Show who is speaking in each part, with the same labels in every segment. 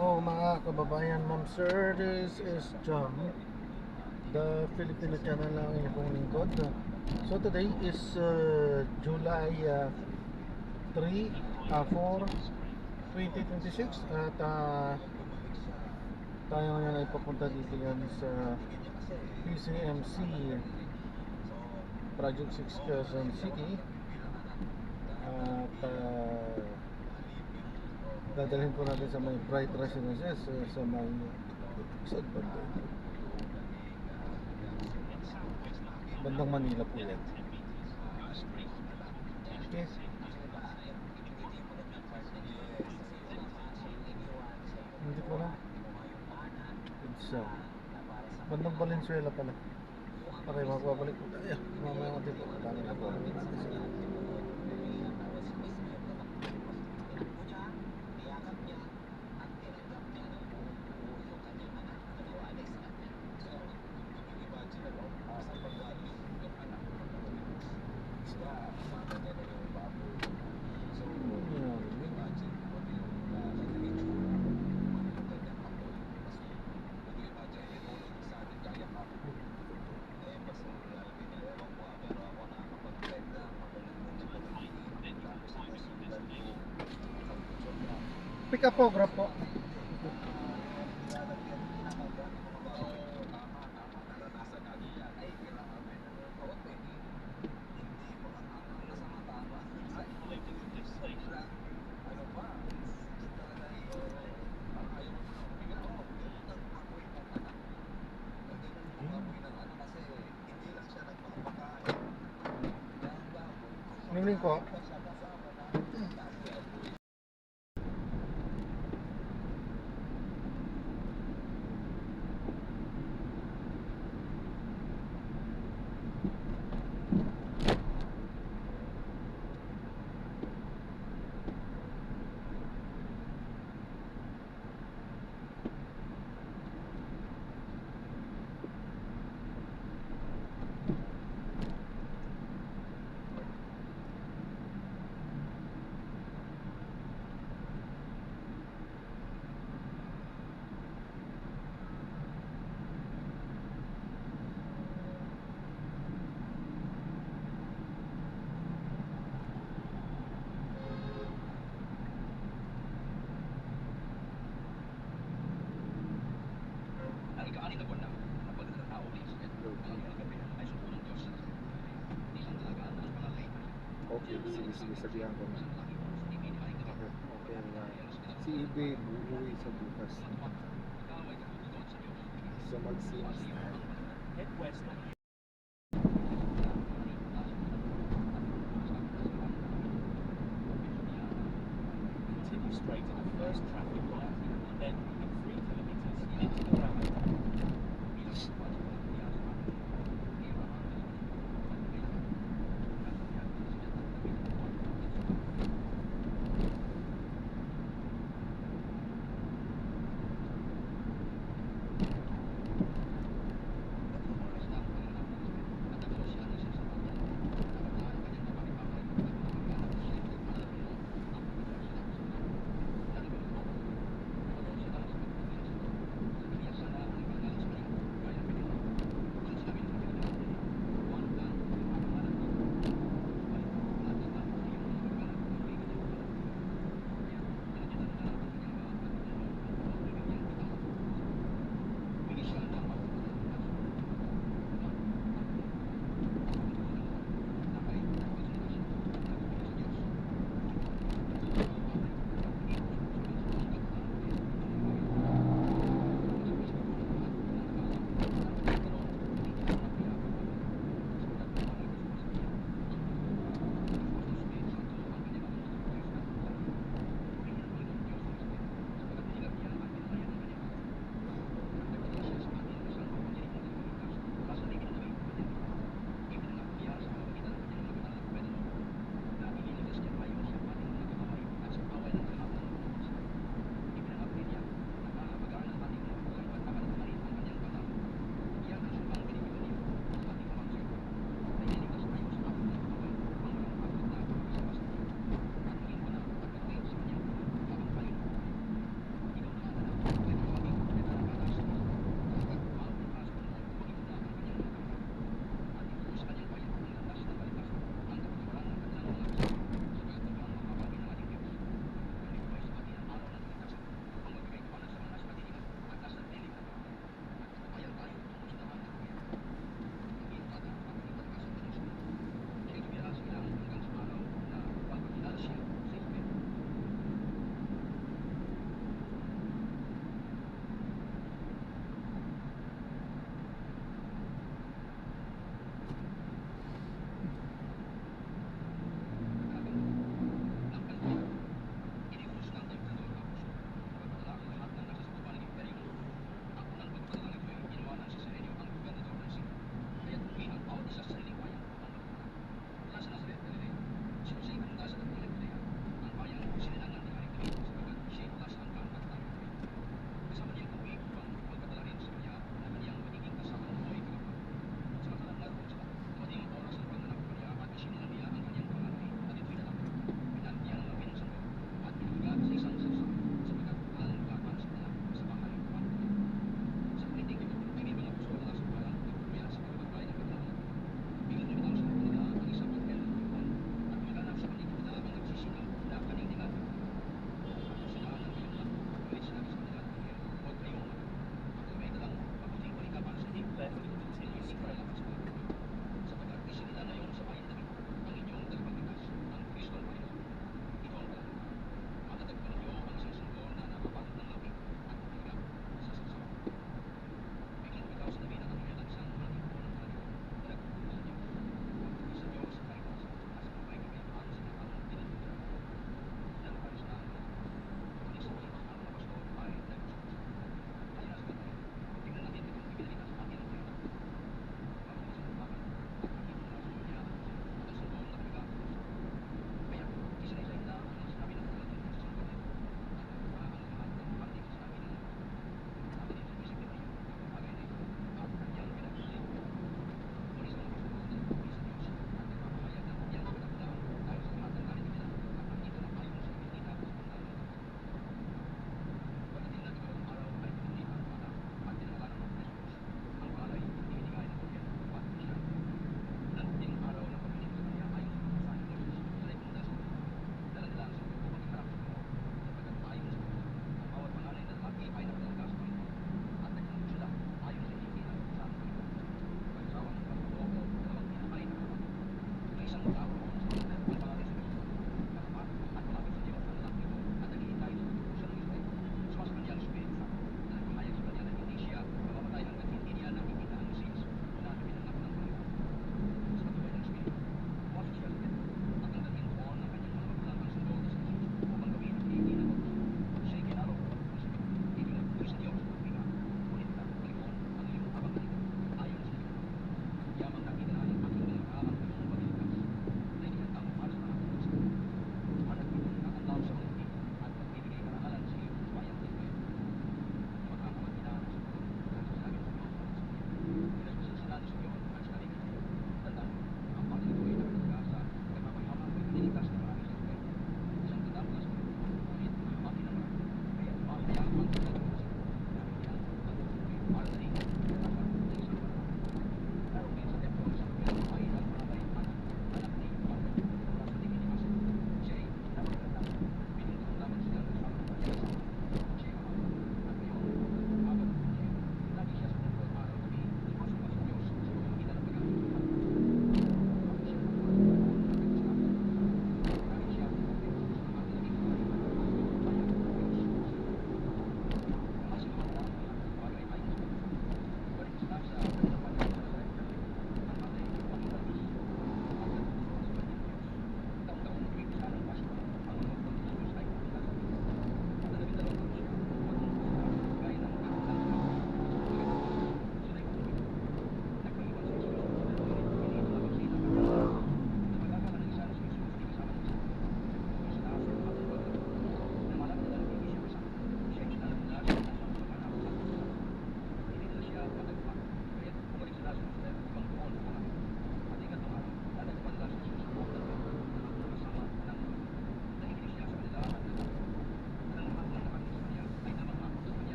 Speaker 1: Oh, mga kababayan, ma'am sir, this is John, the Filipino channel ng inyong lingkod. So today is July 3, 4, 2026 at tayo ngayon ay papunta dito yan sa PCMC Project 6 Quezon City at dadalhin po natin sa may Bright Residences sa may saan banda? Bandang Manila po yan. Okay. Hindi ko na. It's bandang Valenzuela pala. Okay, magbabalik po tayo. Mamaya natin po. Dami na po. Pick up po, grab po. Ning po.
Speaker 2: Okay, sige, sabihan ko na. Okay na. Si eBay uuwi sa bukas. So mag-seems na.
Speaker 3: Head west. Continue straight to the first traffic light, then in 3 kilometers into the roundabout.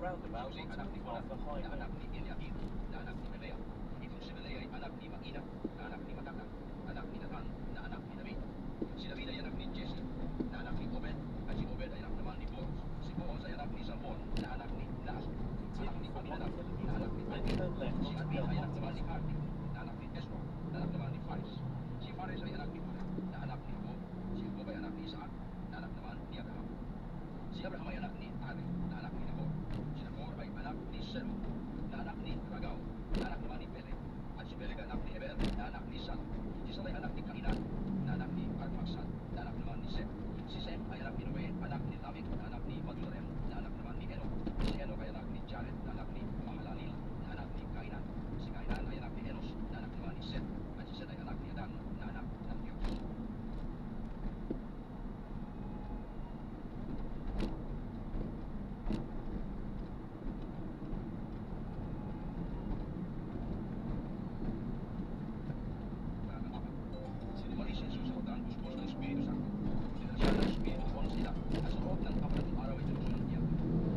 Speaker 3: roundabout onto MacArthur Highway. Continue for 1 kilometre, then turn left onto Belmonte.
Speaker 4: Si Abraham ay anak ni Ari, na anak ni Nahor. Si Nahor ay anak ni Seru, na anak ni Ragau, na anak naman ni Peleg. At si Peleg ay anak ni Eber, na anak ni Salah. Si Salah ay anak ni Kainan, na anak ni Arphaxad, na anak naman ni Sem. Si Sem ay anak ni Noe, anak ni Lamech, na anak ni Matusalem, na anak naman ni Enoch. Si Enoch ay anak ni Jared, na anak ni Mahalaleel, na anak ni Kainan. Si Kainan ay anak ni Enos, na anak naman ni Seth. At si Seth ay anak ni Adan, na anak ng Diyos. Sinumali si Jesus sa pagkakapos ng Espiritu Santo. Sinala siya ng Espiritu on sila at sa loob ng 40 araw ay sinusunod niya.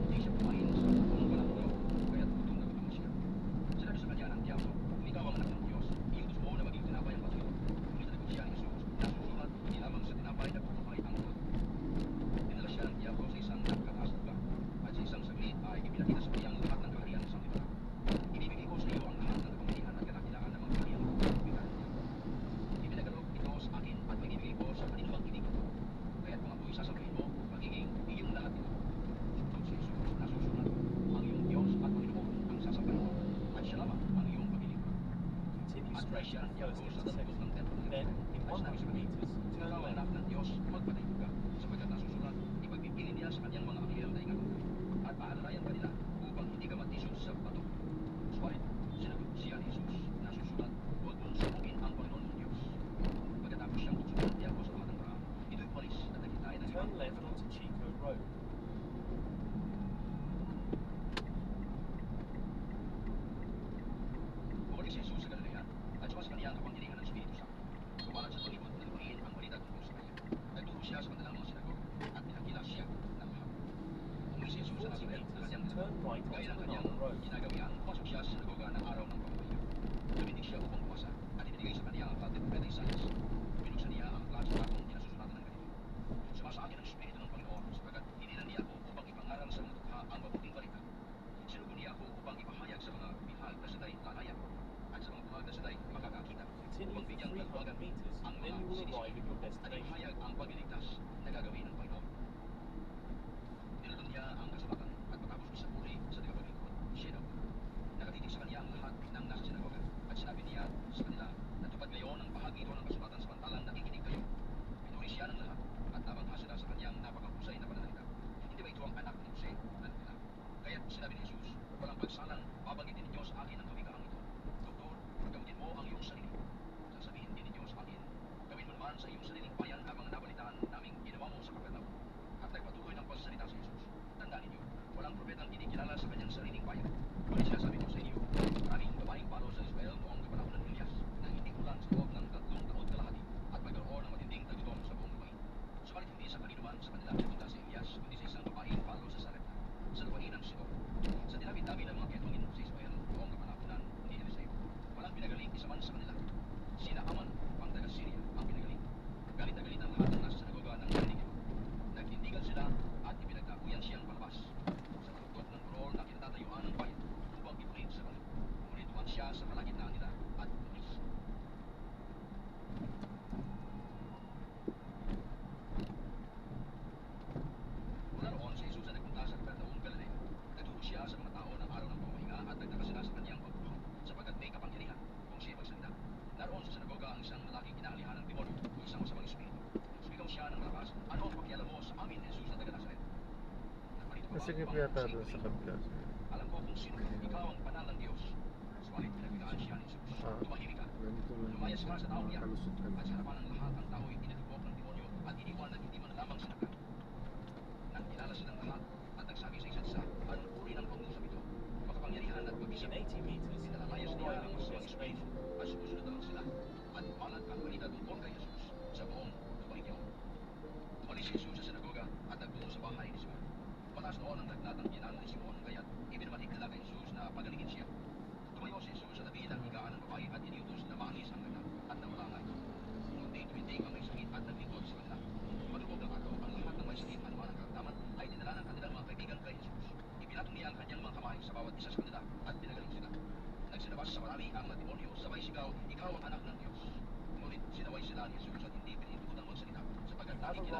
Speaker 4: Hindi siya kumain sa buong panahon, kaya't gutom na gutom siya. Sinabi sa kanya ng Diablo, kung ikaw ang anak ng Diyos, iutos mo na maging tinapay ang patuloy. Tumitalagot siya ni Jesus, nasusulat, hindi lamang sa tinapay na bubuhay ang mundo. Dinala siya ng Diablo sa isang napakataas na lugar, at sa isang saglit ay ipinakita sa kanyang lahat ng kaharian ng sanlibutan. Ibibigay ko sa iyo ang lahat ng kapangyarihan at kadakilaan ng mga kaharian ng kapitan niya. Ipinagalog ito sa akin at magibigay ko sa kaninumang ibig ito. Kaya't kung ako'y sasabihin mo, magiging iyong lahat ito. Sumunod si Jesus na susunod, ang iyong Diyos at Panginoon ang sasabayin mo, at siya lamang ang iyong paglilingkod.
Speaker 3: Continue
Speaker 4: At
Speaker 3: straight
Speaker 4: siya
Speaker 3: to the
Speaker 4: ang
Speaker 3: first
Speaker 4: Diablo sa dalagos ng
Speaker 3: intersection.
Speaker 4: templo.
Speaker 3: Then, in
Speaker 4: At sinabi sa
Speaker 3: 100
Speaker 4: kanya,
Speaker 3: meters,
Speaker 4: kung
Speaker 3: turn
Speaker 4: ikaw ang
Speaker 3: left.
Speaker 4: anak ng Diyos, magpatahimik ka, sapagkat nasusulat, ipagpipili niya sa kanyang mga anghel na ingatan ka, at paalalayan ka nila upang hindi ka matisod sa bato. Subalit, sinagot siya ni Jesus, nasusulat, huwag mong sumugin ang Panginoon mong Diyos. Pagkatapos siyang buksan ng Diablo sa lahat ng paraan, ito'y umalis at nagkitay ng
Speaker 3: Turn
Speaker 4: ibang
Speaker 3: left onto Chico Road.
Speaker 4: Bumalik si Jesus sa Galilea at sumas kaniya ang kapangyarihan ng Espiritu Santo. Kumalat sa palibot na lupain ang balita tungkol sa kanya. Nagturo siya sa kanilang mga sinagoga at pinakila siya ng lahat. Umuwi si Jesus sa
Speaker 3: 40
Speaker 4: Nazaret na kanyang
Speaker 3: meters, turn right
Speaker 4: gaya ng
Speaker 3: onto
Speaker 4: kanyang
Speaker 3: Banana Road.
Speaker 4: ginagawian, pumasok siya sa sinagoga ng araw ng pamamahiya. Tumindig siya upang bumasa at ibinigay sa kaniya ang aklat ni Propeta Isaias. Binuksan niya ang aklat sa akong kinasusulatan ng ganito. Sumasa akin ang Espiritu ng Panginoon sapagkat hinilan niya ako upang ipangaral sa mga dukha ang mabuting balita. Sinugo niya ako upang ipahayag sa mga bihag na sila'y lalayan at sa mga buhag na sila'y makakakita.
Speaker 3: Continue
Speaker 4: Upang
Speaker 3: for
Speaker 4: bigyang
Speaker 3: 300
Speaker 4: katuwagan
Speaker 3: meters,
Speaker 4: ang
Speaker 3: then
Speaker 4: mga
Speaker 3: you will
Speaker 4: sinisig
Speaker 3: arrive at your
Speaker 4: at
Speaker 3: destination.
Speaker 4: ipahayag ang pagliligtas na gagawin ng Panginoon. Tinulong niya ang kasulatan at matapos isapuri sa tagapaglingkod, siya daw. Nakatitig sa kanya ang lahat ng nasa sinagoga at sinabi niya sa kanila, natupad ngayon ang bahagi ito ng kasulatan samantalang nakikinig kayo. Pinuri siya ng lahat at nabanghas sila sa kanyang napakahusay na pananalita. Hindi ba ito ang anak ni Jose? Tanong nila. Kaya't sinabi ni Jesus, walang pagsalang babanggitin ninyo sa akin ang kawikaang ito. Doktor, paggamutin mo ang iyong sarili. Sasabihin din ninyo sa akin, gawin mo naman sa iyong sariling bayan ang mga nabalitaan naming ginawa mo sa Kapernaum. At nagpatuloy ng pagsasalita si Jesus. Tandaan ninyo, walang propetang kinikilala sa kanyang sariling bayan. Kundi sinasabi ko sa inyo, maraming gawaing palo sa Israel noong kapanahon ng Elias na hindi ulan sa loob ng 3 taon kalahati at magkaroon ng matinding tagutong sa buong lupain. Subalit hindi sa kaninuman sa kanila pumunta si Elias, kundi sa isang babaeng palo sa Sarepta, sa lupain ng Sidon. Sa dinami-dami ng mga ketongin sa Israel noong kapanahonan ni Eliseo, walang pinagaling isa man sa kanila. Sina Aman, ang taga-Syria, ang pinagaling. Galit na galit ang lahat ng nasa sinagoga ng narinig ito. Nagtindigan sila at ipinagtakuyan siyang palabas sa tuktok ng burol na kinatatayuan ng bayan upang ipunin sa kanila. Ngunit duman siya sa kalagitnaan nila at umalis. Mula roon si Jesus ay nagpunta sa Capernaum, Galilea. Nagturo siya sa mga tao ng araw ng pamamahinga at nagtaka sila sa kanyang pagbubuhat sapagkat may kapangyarihan kung siya magsalita. Naroon sa sinagoga ang isang lalaking inaalihan ng demonyo o isang masamang espiritu. Sumigaw siya ng malakas, ano ang pakialam mo sa amin, Jesus na taga-Nazaret? Nagparito ka ba
Speaker 1: Masigip
Speaker 4: upang
Speaker 1: yata
Speaker 4: sa
Speaker 1: doon sa
Speaker 4: iyong
Speaker 1: kabila.
Speaker 4: alam ko kung sino ka, ikaw ang banal ng Diyos. Subalit pinagbigaan siya ni Jesus.
Speaker 1: Ah.
Speaker 4: Tumahimik ka.
Speaker 2: Ganito lang
Speaker 4: Lumayas ka sa taong
Speaker 2: mga
Speaker 4: iyan.
Speaker 2: kalusutan.
Speaker 4: At sa harapan ng lahat ang tao'y tinatubok ng demonyo at iniwan at hindi man lamang sinaktan. Nagkilala silang lahat at nagsabi sa isa't isa, anong uri ng pangusap ito? Makapangyarihan at
Speaker 3: In
Speaker 4: mag-isip.
Speaker 3: 80 meters, then
Speaker 4: Pinalalayas
Speaker 3: you will
Speaker 4: niya
Speaker 3: arrive
Speaker 4: ang
Speaker 3: at your
Speaker 4: masamang espiritu
Speaker 3: destination.
Speaker 4: at sumusunod na lang sila. At kumalat ang balita tungkol kay Jesus sa buong lupain niyo. Umalis si Jesus sa sinagoga at nagtungo sa bahay ni Simon. Mataas noon ang lagnat ng ginano ni Simon, kaya't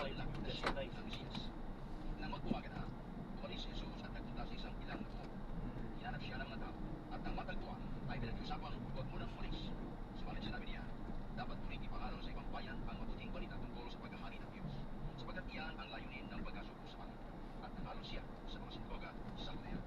Speaker 3: arrive at your destination.
Speaker 4: Nang mag-umaga na, umalis si Jesus at nagpunta sa isang ilang na buo. Hinanap siya ng mga tao at nang matagpuan ay pinag-usapang huwag mo nang umalis. Subalit sinabi niya, dapat mo rin ipangaraw sa ibang bayan ang mabuting balita tungkol sa paghahari ng Diyos, sapagkat iyan ang layunin ng pagkasuko sa Panginoon. At nanalo siya sa mga sinagoga sa Judea.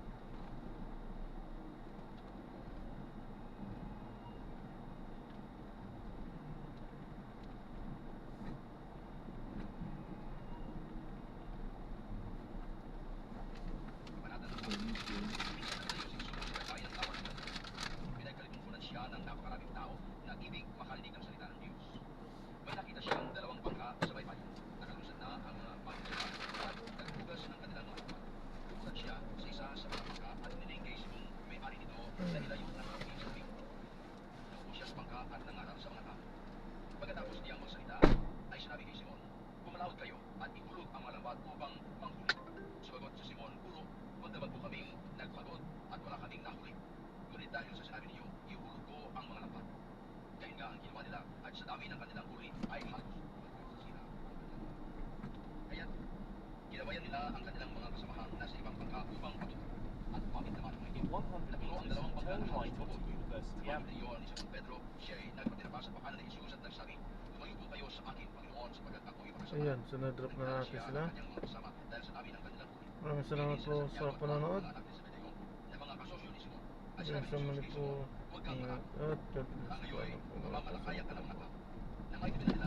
Speaker 4: Pinagkalimutan siya ng napakaraming tao na ibig makarinig ang salita ng Diyos. May nakita siyang dalawang bangka sa baybayin. Nakalusad na ang mga bangka at naghugas ng kanilang mga lapat. Umulat siya sa isa sa mga bangka at niling kay Simon may-ari nito na ilayo ng mga pinsabi. Naupo siya sa bangka at nangaral sa mga tao. Pagkatapos niyang magsalita, ay sinabi kay Simon, "Pumalawad kayo at ihulog ang mga lambat upang manghuli." Sumagot si Simon, "Guro, magdamag po kaming nagpagod at wala kaming nahuli. Ngunit dahil sa sinabi ninyo, ihulog ko ang mga lambat." Gayun nga ang ginawa nila at sa dami ng kanilang huli ay halos magkasira. Kaya't ginawayan nila ang kanilang mga kasamahan na sa ibang bangka upang patuloy at umapit naman ang
Speaker 3: In 100
Speaker 4: Napuno ang
Speaker 3: meters,
Speaker 4: dalawang bangka
Speaker 3: turn
Speaker 4: na halos
Speaker 3: right onto
Speaker 4: pabor.
Speaker 3: University
Speaker 4: Sumamit
Speaker 3: Avenue.
Speaker 4: na iyon ni Simon Pedro, siya ay nagpatinabas sa pakanan ni Jesus at nagsabi, "Lumayo po kayo sa akin, Panginoon, sapagkat ako'y makasama."
Speaker 1: Ayan, so na-drop na natin
Speaker 4: Siya
Speaker 1: sila.
Speaker 4: ang kanyang mga kasama dahil sa dami ng kanilang huli.
Speaker 1: Maraming salamat po sa panonood.
Speaker 4: Mga anak ni Zebedeo na mga kasosyo ni Simon. At
Speaker 1: Hanggang
Speaker 4: sinabi
Speaker 1: sa
Speaker 4: ni
Speaker 1: muli
Speaker 4: Jesus kay
Speaker 1: po.
Speaker 4: Simon, "Huwag kang matakot.
Speaker 1: At God bless.
Speaker 4: Ang ngayon,
Speaker 1: Salamat po.
Speaker 4: mamamalakaya ka ng mga tao." Nang makita nila